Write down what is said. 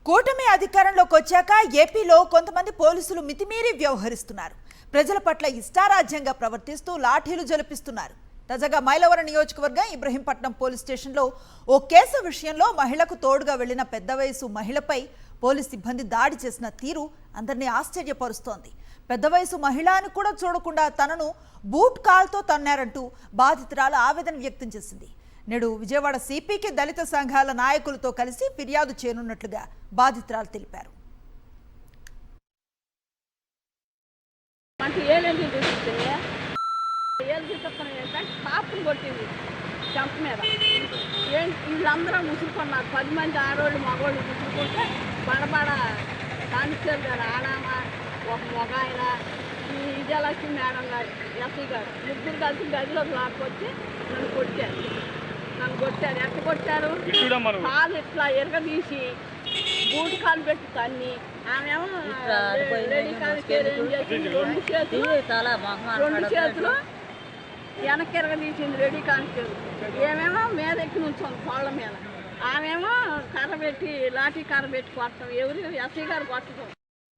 కూటమి అధికారంలోకి వచ్చాక ఏపీలో కొంతమంది పోలీసులు మితిమీరి వ్యవహరిస్తున్నారు. ప్రజల పట్ల ఇష్టారాజ్యంగా ప్రవర్తిస్తూ లాఠీలు జలిపిస్తున్నారు. తాజాగా మైలవరం నియోజకవర్గం ఇబ్రహీంపట్నం పోలీస్ స్టేషన్లో ఓ కేసు విషయంలో మహిళకు తోడుగా వెళ్లిన పెద్ద వయసు మహిళపై పోలీస్ సిబ్బంది దాడి చేసిన తీరు అందరినీ ఆశ్చర్యపరుస్తోంది. పెద్ద వయసు మహిళ అని కూడా చూడకుండా తనను బూట్ కాల్తో తన్నారంటూ బాధితురాలు ఆవేదన వ్యక్తం చేసింది. నేడు విజయవాడ సిపికి దళిత సంఘాల నాయకులతో కలిసి ఫిర్యాదు చేయనున్నట్లుగా బాధితురాలు తెలిపారు. వీళ్ళందరూ ముసురుకున్నారు. 10 మంది ఆడవాళ్ళు మగవాళ్ళు ముసురుకుంటే బడబడ కానిస్టేబుల్ గారు ఆడామ, ఒక మగ ఆయన, ఈ విజయలక్ష్మి మేడం గారు, ఎస్ఐ గారు ముగ్గురు కలిసి గదిలోకి లాక్కొచ్చి నన్ను కొట్టారు. ఎట్ట కొట్టారు? కాలు ఇట్లా ఎరగదీసి బూటి కాలు పెట్టి తన్ని. ఆమెమో లేడీ కానిస్టేబుల్ రెండు చేతులు వెనక్కి ఎరగదీసింది లేడీ కానిస్టేబుల్. ఏమేమో మీద ఎక్కి నుంచోంది కోళ్ళ మీద. ఆమెమో కర్ర పెట్టి లాఠీ కర్ర పెట్టి కొట్టడం. ఎవరు ఎస్ఐ గారు కొట్టడం.